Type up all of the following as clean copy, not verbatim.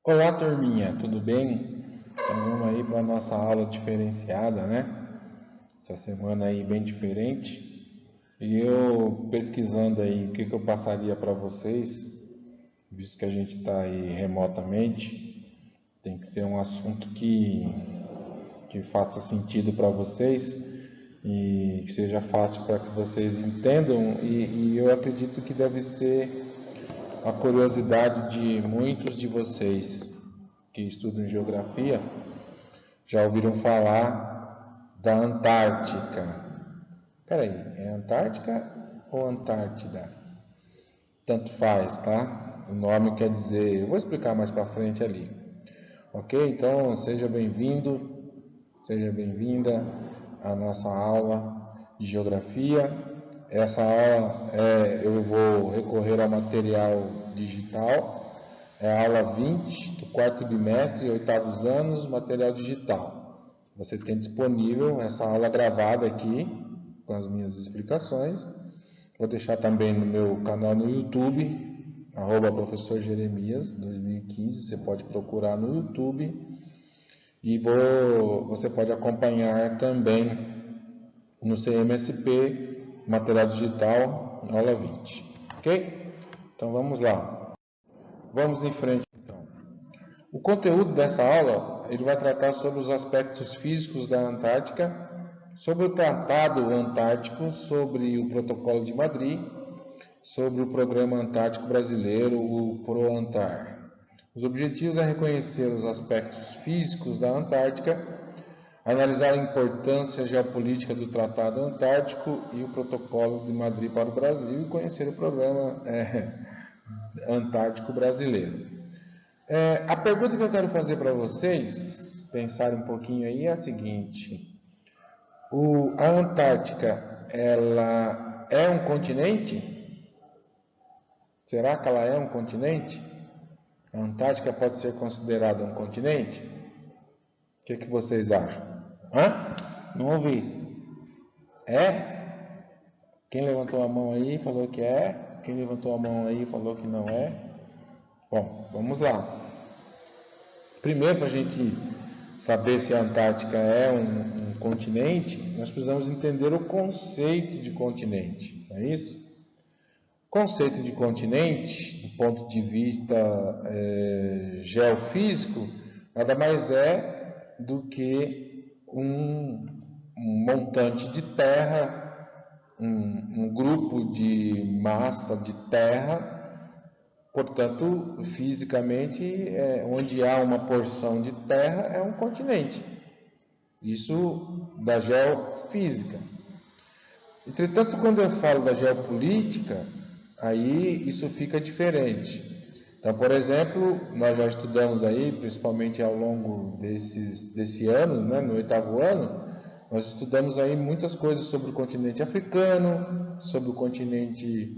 Olá, turminha, tudo bem? Então vamos aí para a nossa aula diferenciada, né? Essa semana aí bem diferente. E eu pesquisando aí o que eu passaria para vocês, visto que a gente está aí remotamente, tem que ser um assunto que faça sentido para vocês e que seja fácil para que vocês entendam. E eu acredito que deve ser a curiosidade de muitos de vocês que estudam geografia já ouviram falar da Antártica. Peraí, é Antártica ou Antártida? Tanto faz, tá? O nome quer dizer, eu vou explicar mais para frente ali. Ok? Então seja bem-vindo, seja bem-vinda à nossa aula de geografia. Essa aula eu vou recorrer ao material digital. É a aula 20 do quarto bimestre, oitavos anos, material digital. Você tem disponível essa aula gravada aqui, com as minhas explicações. Vou deixar também no meu canal no YouTube, @professor Jeremias 2015. Você pode procurar no YouTube e você pode acompanhar também no CMSP, material digital, aula 20. Ok? Então vamos lá. Vamos em frente. O conteúdo dessa aula ele vai tratar sobre os aspectos físicos da Antártica, sobre o Tratado Antártico, sobre o Protocolo de Madrid, sobre o Programa Antártico Brasileiro, o PROANTAR. Os objetivos é reconhecer os aspectos físicos da Antártica, analisar a importância geopolítica do Tratado Antártico e o Protocolo de Madrid para o Brasil e conhecer o Programa Antártico Brasileiro. A pergunta que eu quero fazer para vocês, pensar um pouquinho aí, é a seguinte: a Antártica, ela é um continente? Será que ela é um continente? A Antártica pode ser considerada um continente? O que vocês acham? Hã? Não ouvi. É? Quem levantou a mão aí falou que é. Quem levantou a mão aí falou que não é. Bom, vamos lá. Primeiro, para a gente saber se a Antártica é um continente, nós precisamos entender o conceito de continente, não é isso? O conceito de continente, do ponto de vista geofísico, nada mais é do que um montante de terra, um grupo de massa de terra. Portanto, fisicamente, onde há uma porção de terra é um continente. Isso da geofísica. Entretanto, quando eu falo da geopolítica, aí isso fica diferente. Então, por exemplo, nós já estudamos aí, principalmente ao longo desse ano, né, no oitavo ano, nós estudamos aí muitas coisas sobre o continente africano, sobre o continente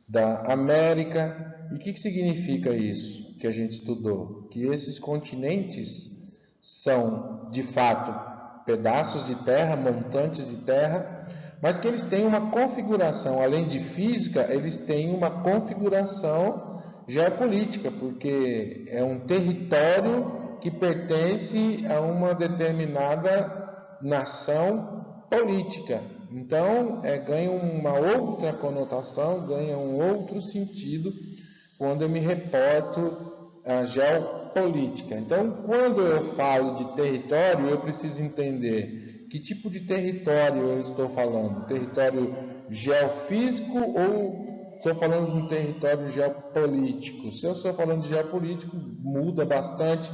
da América. E o que significa isso que a gente estudou? Que esses continentes são, de fato, pedaços de terra, montantes de terra, mas que eles têm uma configuração, além de física, eles têm uma configuração geopolítica, porque é um território que pertence a uma determinada nação política. Então, ganha uma outra conotação, ganha um outro sentido quando eu me reporto à geopolítica. Então, quando eu falo de território, eu preciso entender que tipo de território eu estou falando. Território geofísico ou estou falando de um território geopolítico? Se eu estou falando de geopolítico, muda bastante,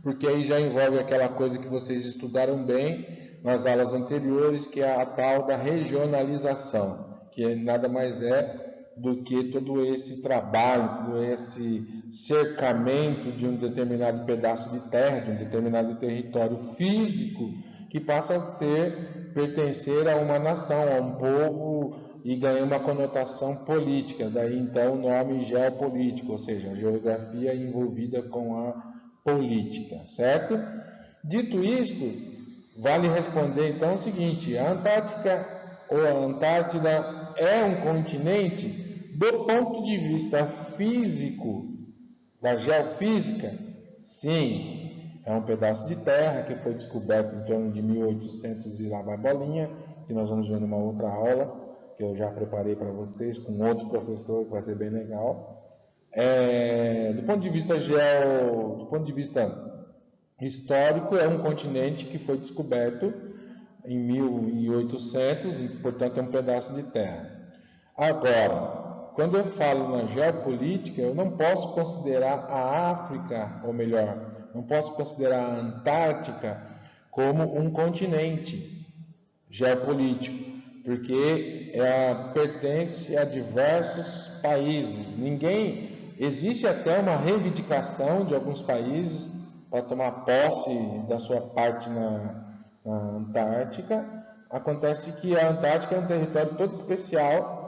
porque aí já envolve aquela coisa que vocês estudaram bem nas aulas anteriores, que é a tal da regionalização, que nada mais é do que todo esse trabalho, todo esse cercamento de um determinado pedaço de terra, de um determinado território físico, que passa a pertencer a uma nação, a um povo, e ganha uma conotação política. Daí então o nome geopolítico, ou seja, a geografia envolvida com a política, certo? Dito isto, vale responder então o seguinte: a Antártica ou a Antártida é um continente? Do ponto de vista físico, da geofísica, Sim, é um pedaço de terra que foi descoberto em torno de 1800 e lá vai bolinha, que nós vamos ver numa outra aula, que eu já preparei para vocês com outro professor, que vai ser bem legal. Do ponto de vista do ponto de vista histórico, é um continente que foi descoberto em 1800, e, portanto, é um pedaço de terra. Agora, quando eu falo na geopolítica, eu não posso considerar a África, ou melhor, não posso considerar a Antártica como um continente geopolítico, porque pertence a diversos países. Existe até uma reivindicação de alguns países para tomar posse da sua parte na Antártica. Acontece que a Antártica é um território todo especial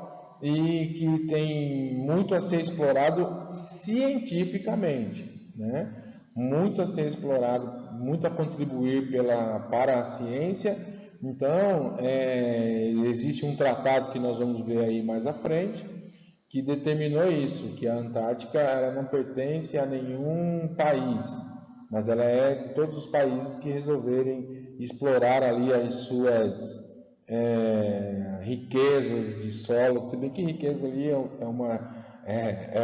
e que tem muito a ser explorado cientificamente, né? Muito a ser explorado, muito a contribuir para a ciência. Então, existe um tratado que nós vamos ver aí mais à frente, que determinou isso, que a Antártica ela não pertence a nenhum país, mas ela é de todos os países que resolverem explorar ali as suas riquezas de solo. Se bem que riqueza ali é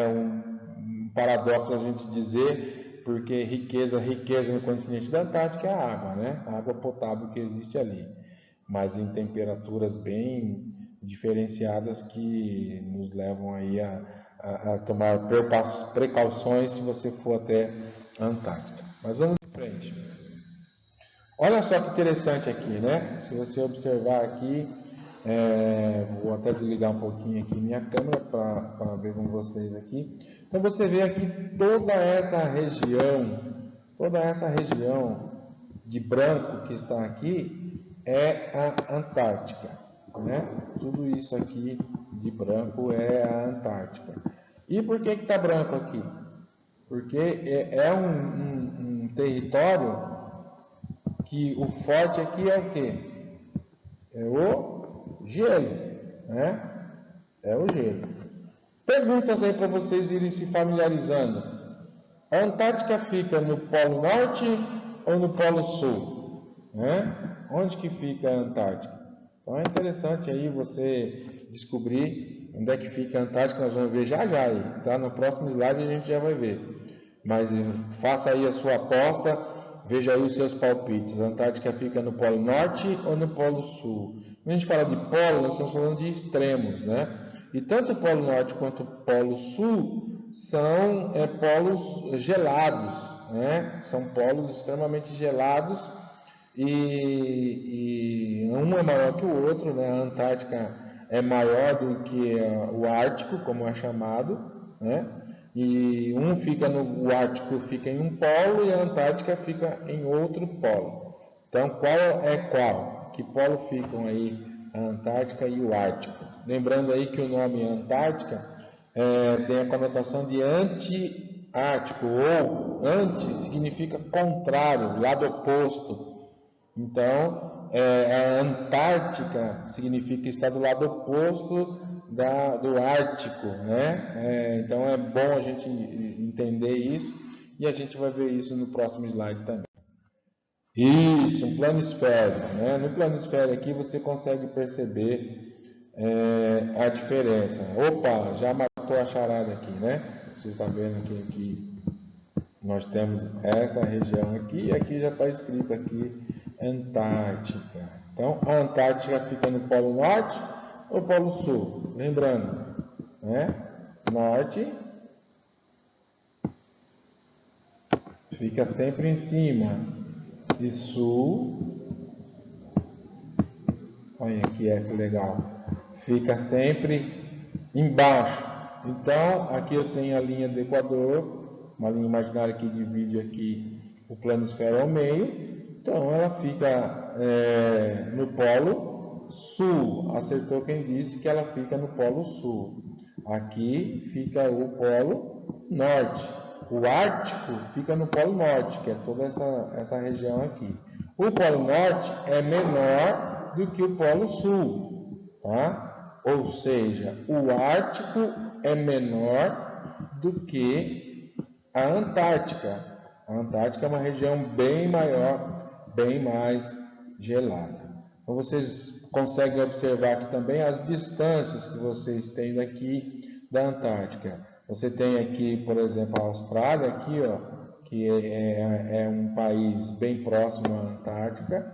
um paradoxo a gente dizer, porque riqueza no continente da Antártica é a água, né? A água potável que existe ali, mas em temperaturas bem diferenciadas que nos levam aí a tomar precauções se você for até a Antártica. Mas vamos em frente. Olha só que interessante aqui, né? Se você observar aqui, vou até desligar um pouquinho aqui minha câmera para ver com vocês aqui. Então você vê aqui toda essa região de branco que está aqui é a Antártica, né? Tudo isso aqui de branco é a Antártica. E por que está branco aqui? Porque é um território que o forte aqui é o quê? É o gelo, né? É o gelo. Perguntas aí para vocês irem se familiarizando. A Antártica fica no Polo Norte ou no Polo Sul? Né? Onde que fica a Antártica? Então é interessante aí você descobrir onde é que fica a Antártica. Nós vamos ver já aí, tá? No próximo slide a gente já vai ver. Mas faça aí a sua aposta, veja aí os seus palpites. A Antártica fica no Polo Norte ou no Polo Sul? Quando a gente fala de polo, nós estamos falando de extremos, né? E tanto o Polo Norte quanto o Polo Sul são polos gelados, né? São polos extremamente gelados e um é maior que o outro, né? A Antártica é maior do que o Ártico, como é chamado, né? E o Ártico fica em um polo e a Antártica fica em outro polo. Então, qual é qual? Que polo ficam aí a Antártica e o Ártico? Lembrando aí que o nome Antártica tem a conotação de anti-ártico, ou anti significa contrário, lado oposto. Então, a Antártica significa estar do lado oposto do Ártico, né? Então é bom a gente entender isso e a gente vai ver isso no próximo slide também. Isso, um planisfério, né? No planisfério aqui você consegue perceber a diferença. Opa, já matou a charada aqui, né? Vocês estão vendo que nós temos essa região aqui e aqui já está escrito aqui Antártica. Então a Antártica fica no Polo Norte ou Polo Sul? Lembrando, né? Norte fica sempre em cima e Sul, olha que essa legal, fica sempre embaixo. Então aqui eu tenho a linha do Equador, uma linha imaginária que divide aqui o planisfério ao meio. Então ela fica no Polo Sul. Acertou quem disse que ela fica no Polo Sul. Aqui fica o Polo Norte. O Ártico fica no Polo Norte, que é toda essa região aqui. O Polo Norte é menor do que o Polo Sul, tá? Ou seja, o Ártico é menor do que a Antártica. A Antártica é uma região bem maior, bem mais gelada. Então vocês conseguem observar aqui também as distâncias que vocês têm daqui da Antártica. Você tem aqui, por exemplo, a Austrália, aqui, ó, que é um país bem próximo à Antártica.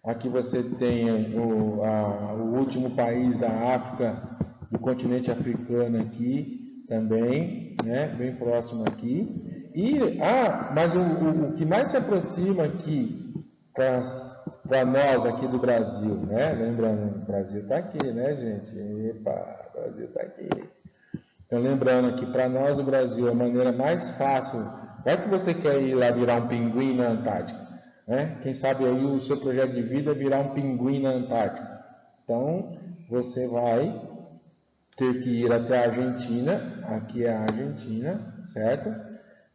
Aqui você tem o último país da África, do continente africano aqui também, né, bem próximo aqui. Mas o que mais se aproxima aqui para nós aqui do Brasil, né? Lembrando, o Brasil está aqui, né, gente? Epa, o Brasil está aqui. Então, lembrando aqui, para nós o Brasil, a maneira mais fácil, vai que você quer ir lá virar um pinguim na Antártica, né? Quem sabe aí o seu projeto de vida é virar um pinguim na Antártica. Então, você vai ter que ir até a Argentina, aqui é a Argentina, certo?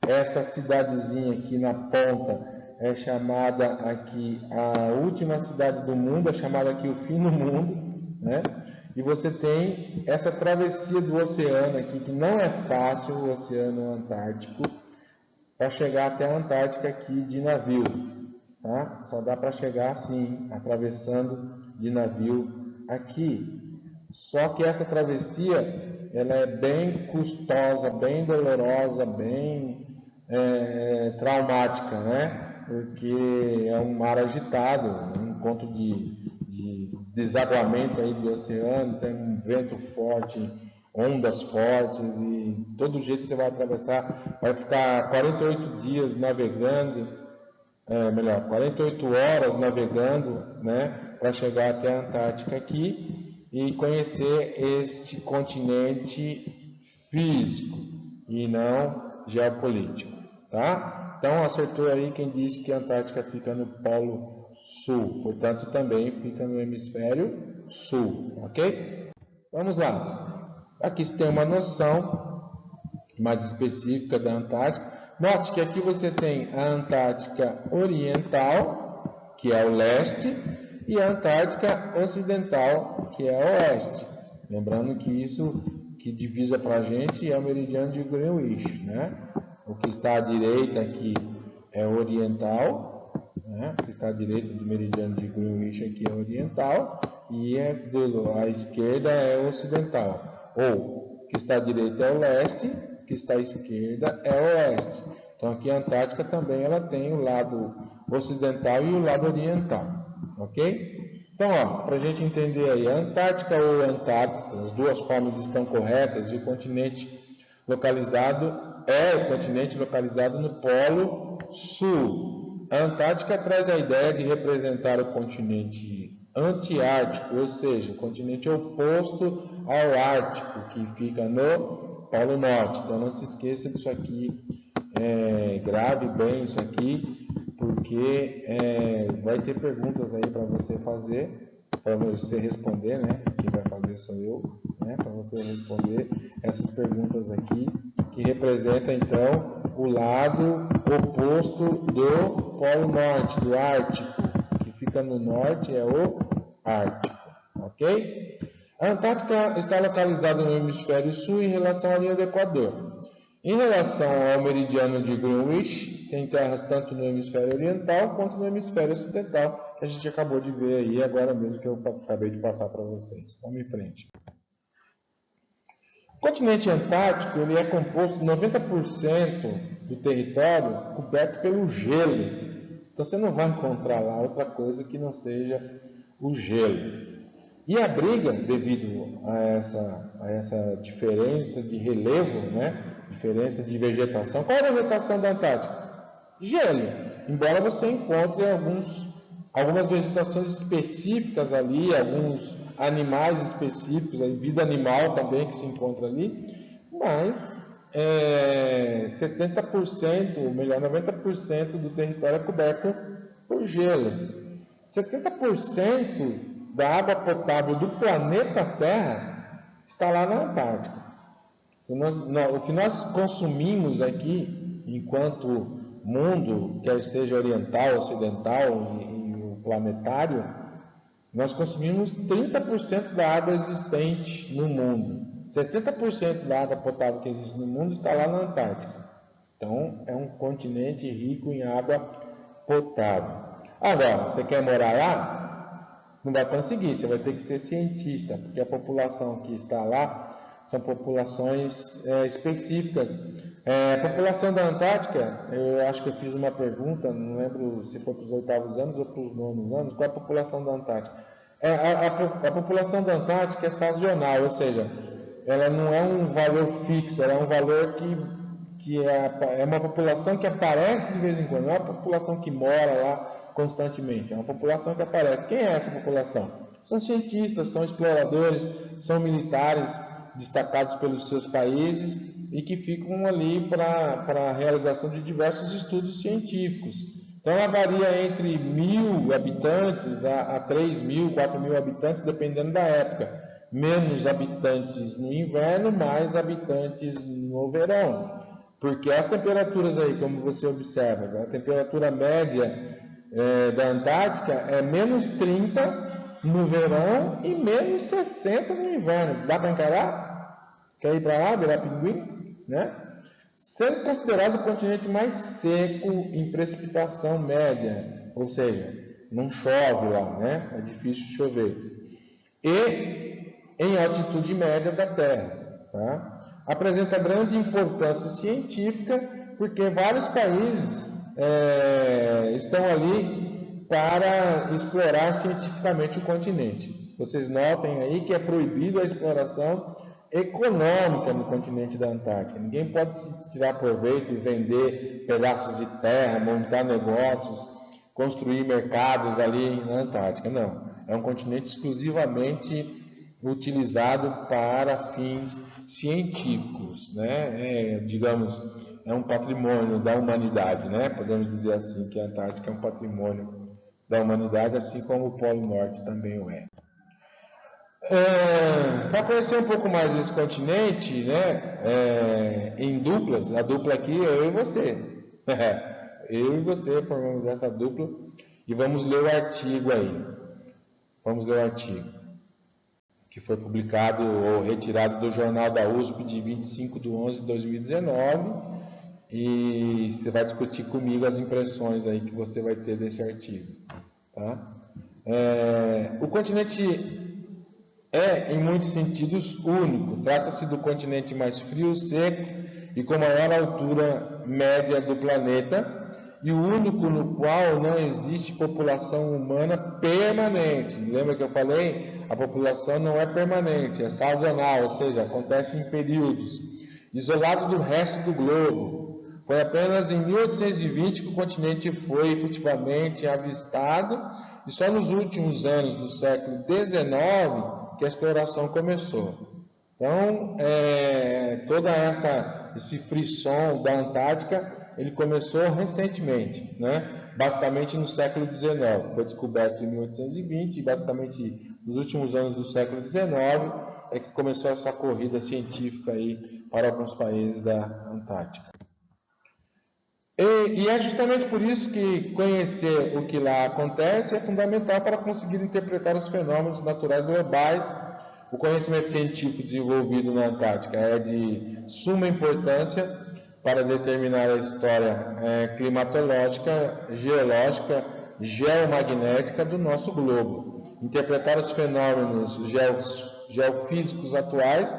Esta cidadezinha aqui na ponta é chamada aqui a última cidade do mundo, é chamada aqui o fim do mundo, né? E você tem essa travessia do oceano aqui, que não é fácil, o Oceano Antártico, para chegar até a Antártica aqui de navio, tá? Só dá para chegar assim, atravessando de navio aqui. Só que essa travessia, ela é bem custosa, bem dolorosa, bem traumática, né? Porque é um mar agitado, um encontro de desaguamento aí do oceano, tem um vento forte, ondas fortes, e todo jeito que você vai atravessar, vai ficar 48 dias navegando, 48 horas navegando, né, para chegar até a Antártica aqui e conhecer este continente físico e não geopolítico, tá? Então acertou aí quem disse que a Antártica fica no Polo Sul, portanto também fica no hemisfério sul, ok? Vamos lá. Aqui você tem uma noção mais específica da Antártica. Note que aqui você tem a Antártica Oriental, que é o leste, e a Antártica Ocidental, que é o oeste. Lembrando que isso que divisa para a gente é o meridiano de Greenwich, né? O que está à direita aqui é o oriental, né? O que está à direita do meridiano de Greenwich aqui é o oriental, e à esquerda é o ocidental. Ou o que está à direita é o leste, o que está à esquerda é o oeste. Então aqui a Antártica também ela tem o lado ocidental e o lado oriental, ok? Então, para a gente entender aí, a Antártica ou Antártida, as duas formas estão corretas, e o continente localizado é o continente localizado no Polo Sul. A Antártica traz a ideia de representar o continente antiártico, ou seja, o continente oposto ao Ártico, que fica no Polo Norte. Então, não se esqueça disso aqui, grave bem isso aqui, porque vai ter perguntas aí para você fazer, para você responder, né? Quem vai fazer sou eu, né? Para você responder essas perguntas aqui, que representam então o lado oposto do Polo Norte, do Ártico, que fica no norte é o Ártico, ok? A Antártica está localizada no hemisfério sul em relação à linha do Equador. Em relação ao meridiano de Greenwich, tem terras tanto no hemisfério oriental quanto no hemisfério ocidental, que a gente acabou de ver aí agora mesmo, que eu acabei de passar para vocês. Vamos em frente. O continente antártico ele é composto de 90% do território coberto pelo gelo. Então você não vai encontrar lá outra coisa que não seja o gelo. E abriga, devido a essa diferença de relevo, né? Diferença de vegetação. Qual é a vegetação da Antártica? Gelo. Embora você encontre algumas vegetações específicas ali, alguns animais específicos, a vida animal também que se encontra ali, mas 70%, ou melhor, 90% do território é coberto por gelo. 70% da água potável do planeta Terra está lá na Antártica. O que nós consumimos aqui, enquanto mundo, quer seja oriental, ocidental e o planetário, nós consumimos 30% da água existente no mundo. 70% da água potável que existe no mundo está lá na Antártica. Então, é um continente rico em água potável. Agora, você quer morar lá? Não vai conseguir, você vai ter que ser cientista, porque a população que está lá são populações específicas. A população da Antártica, eu acho que eu fiz uma pergunta, não lembro se foi para os 8º anos ou para os 9º anos, qual é a população da Antártica? A população da Antártica é sazonal, ou seja, ela não é um valor fixo, ela é um valor que é uma população que aparece de vez em quando, não é uma população que mora lá constantemente, é uma população que aparece. Quem é essa população? São cientistas, são exploradores, são militares destacados pelos seus países e que ficam ali para a realização de diversos estudos científicos. Então ela varia entre 1.000 habitantes a 3.000, 4.000 habitantes, dependendo da época. Menos habitantes no inverno, mais habitantes no verão. Porque as temperaturas aí, como você observa, a temperatura média da Antártica é menos 30 no verão e menos 60 no inverno. Dá para encarar? Quer ir para lá, virar pinguim? Né? Sendo considerado o continente mais seco em precipitação média, ou seja, não chove lá, né? É difícil chover. E em altitude média da Terra. Tá? Apresenta grande importância científica porque vários países estão ali para explorar cientificamente o continente. Vocês notem aí que é proibido a exploração econômica no continente da Antártica. Ninguém pode se tirar proveito e vender pedaços de terra, montar negócios, construir mercados ali na Antártica. Não. É um continente exclusivamente utilizado para fins científicos, né? Digamos, é um patrimônio da humanidade, né? Podemos dizer assim que a Antártica é um patrimônio da humanidade, assim como o Polo Norte também o é. Para conhecer um pouco mais desse continente, né, em duplas, a dupla aqui é eu e você. Eu e você formamos essa dupla e vamos ler o artigo aí. Vamos ler o artigo, que foi publicado ou retirado do Jornal da USP de 25/11/2019 e você vai discutir comigo as impressões aí que você vai ter desse artigo. Tá? O continente é, em muitos sentidos, único. Trata-se do continente mais frio, seco e com maior altura média do planeta, e o único no qual não existe população humana permanente. Lembra que eu falei? A população não é permanente, é sazonal, ou seja, acontece em períodos. Isolado do resto do globo. Foi apenas em 1820 que o continente foi efetivamente avistado, e só nos últimos anos do século XIX que a exploração começou. Então, todo esse frisson da Antártica, ele começou recentemente, né? Basicamente no século XIX. Foi descoberto em 1820 e basicamente nos últimos anos do século XIX é que começou essa corrida científica aí para alguns países da Antártica. E é justamente por isso que conhecer o que lá acontece é fundamental para conseguir interpretar os fenômenos naturais globais. O conhecimento científico desenvolvido na Antártica é de suma importância para determinar a história climatológica, geológica, geomagnética do nosso globo. Interpretar os fenômenos geofísicos atuais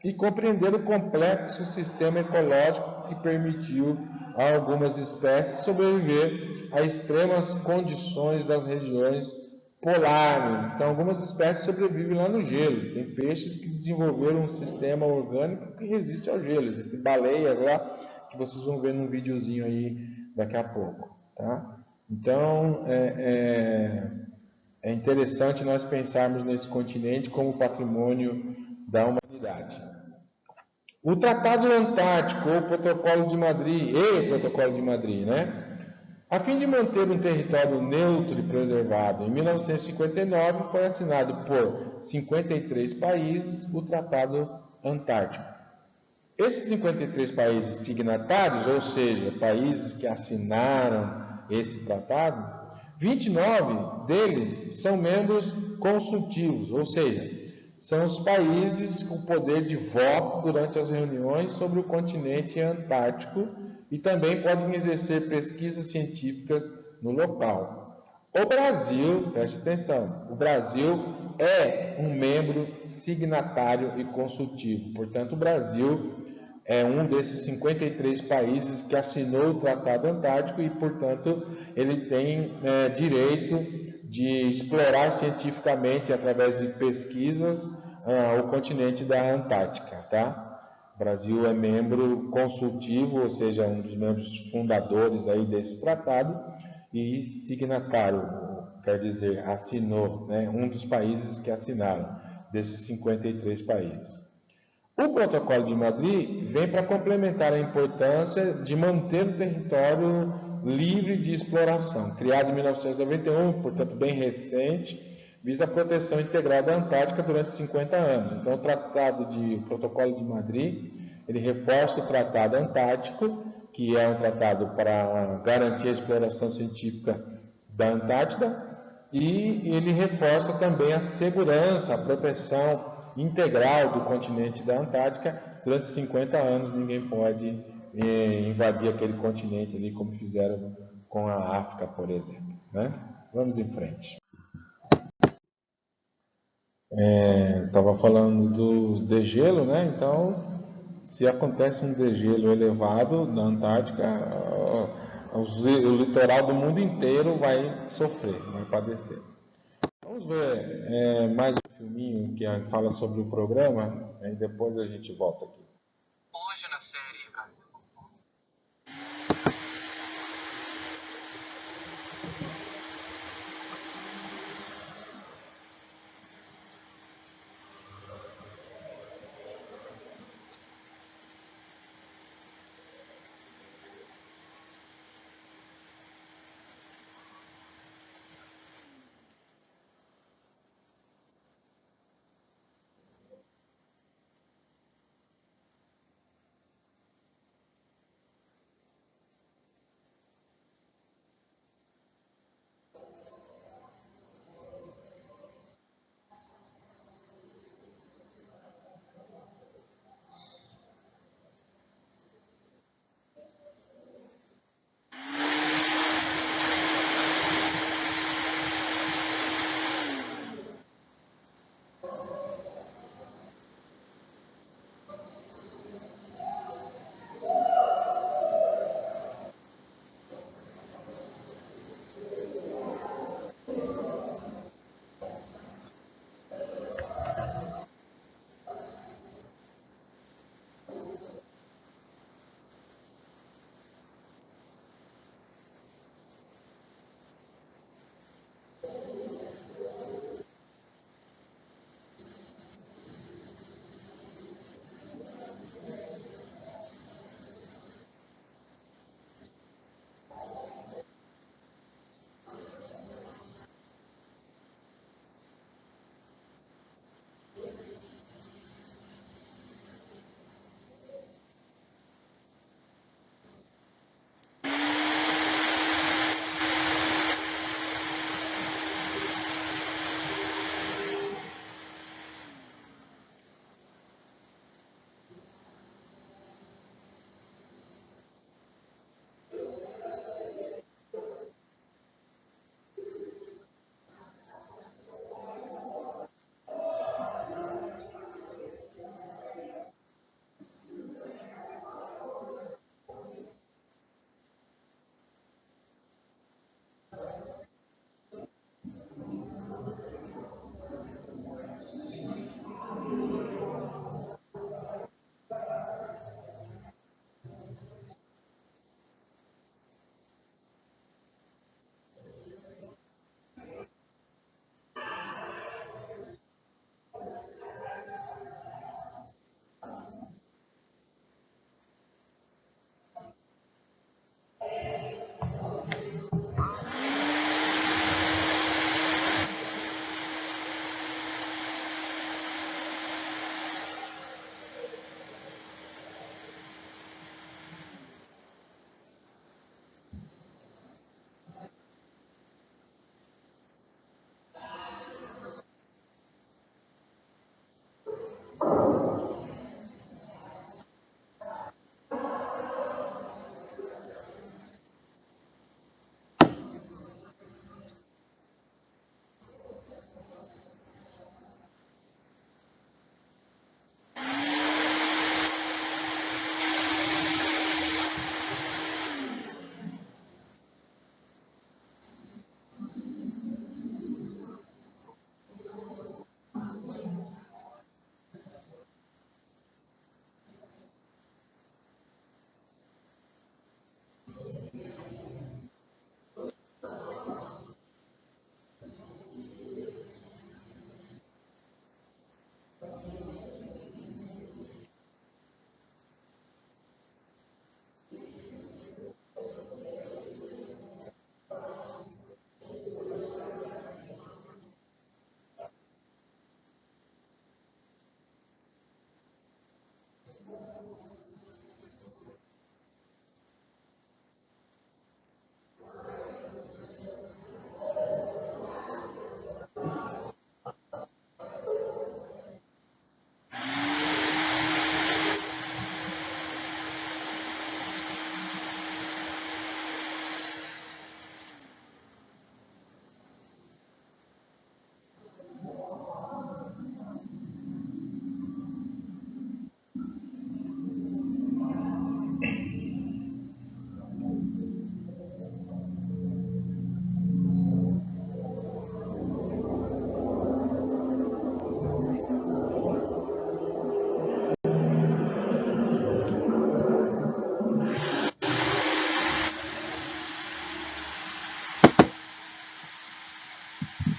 e compreender o complexo sistema ecológico que permitiu a algumas espécies sobreviver a extremas condições das regiões polares. Então, algumas espécies sobrevivem lá no gelo. Tem peixes que desenvolveram um sistema orgânico que resiste ao gelo. Existem baleias lá que vocês vão ver num videozinho aí daqui a pouco. Tá? Então, é interessante nós pensarmos nesse continente como patrimônio da humanidade. O Tratado Antártico, ou Protocolo de Madrid, né? A fim de manter um território neutro e preservado, em 1959 foi assinado por 53 países o Tratado Antártico. Esses 53 países signatários, ou seja, países que assinaram esse tratado, 29 deles são membros consultivos, ou seja, são os países com poder de voto durante as reuniões sobre o continente antártico e também podem exercer pesquisas científicas no local. O Brasil, preste atenção, o Brasil é um membro signatário e consultivo, portanto, o Brasil é um desses 53 países que assinou o Tratado Antártico e, portanto, ele tem direito de explorar cientificamente, através de pesquisas, o continente da Antártica, tá? O Brasil é membro consultivo, ou seja, um dos membros fundadores aí desse tratado e signatário, quer dizer, assinou, né? Um dos países que assinaram, desses 53 países. O Protocolo de Madrid vem para complementar a importância de manter o território livre de exploração. Criado em 1991, portanto bem recente, visa a proteção integrada da Antártica durante 50 anos. Então, o Protocolo de Madrid, ele reforça o Tratado Antártico, que é um tratado para garantir a exploração científica da Antártida, e ele reforça também a segurança, a proteção integral do continente da Antártica. Durante 50 anos ninguém pode invadir aquele continente ali, como fizeram com a África, por exemplo, né? Vamos em frente. Estava falando do degelo, né? Então, se acontece um degelo elevado na Antártica, o litoral do mundo inteiro vai sofrer, vai padecer. Vamos ver mais um filminho que fala sobre o programa, e depois a gente volta aqui. Hoje na série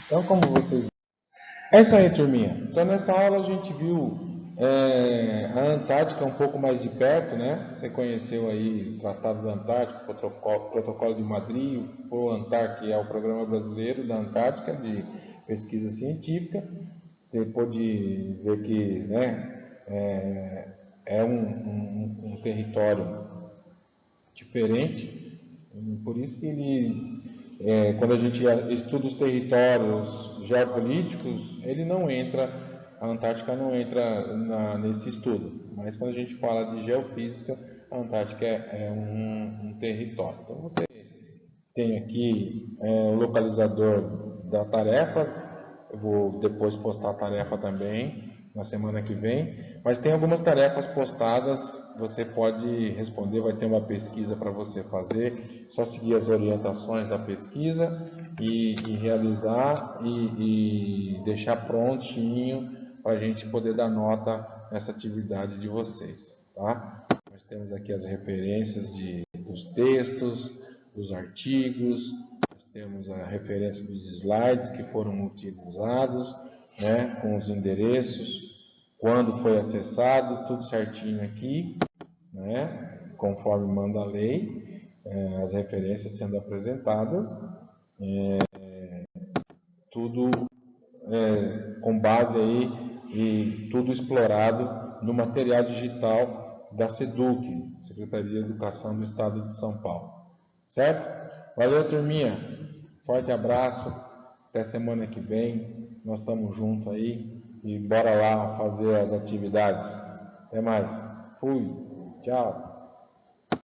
Então, como vocês... É isso aí, turminha. Então, nessa aula a gente viu a Antártica um pouco mais de perto, né? Você conheceu aí o Tratado da Antártica, o Protocolo de Madrid, o ProAntar, que é o Programa Brasileiro da Antártica de Pesquisa Científica. Você pôde ver que, né, é um território diferente, por isso que quando a gente estuda os territórios geopolíticos, ele não entra, a Antártica não entra nesse estudo, mas quando a gente fala de geofísica, a Antártica é um território. Então você tem aqui o localizador da tarefa. Eu vou depois postar a tarefa também na semana que vem, mas tem algumas tarefas postadas, você pode responder, vai ter uma pesquisa para você fazer, só seguir as orientações da pesquisa e realizar e deixar prontinho para a gente poder dar nota nessa atividade de vocês, tá? Nós temos aqui as referências dos textos, dos artigos, nós temos a referência dos slides que foram utilizados, né, com os endereços, quando foi acessado, tudo certinho aqui, né, conforme manda a lei, as referências sendo apresentadas, tudo com base aí e tudo explorado no material digital da SEDUC, Secretaria de Educação do Estado de São Paulo. Certo? Valeu, turminha. Forte abraço. Até semana que vem. Nós estamos juntos aí. E bora lá fazer as atividades. Até mais. Fui. Tchau.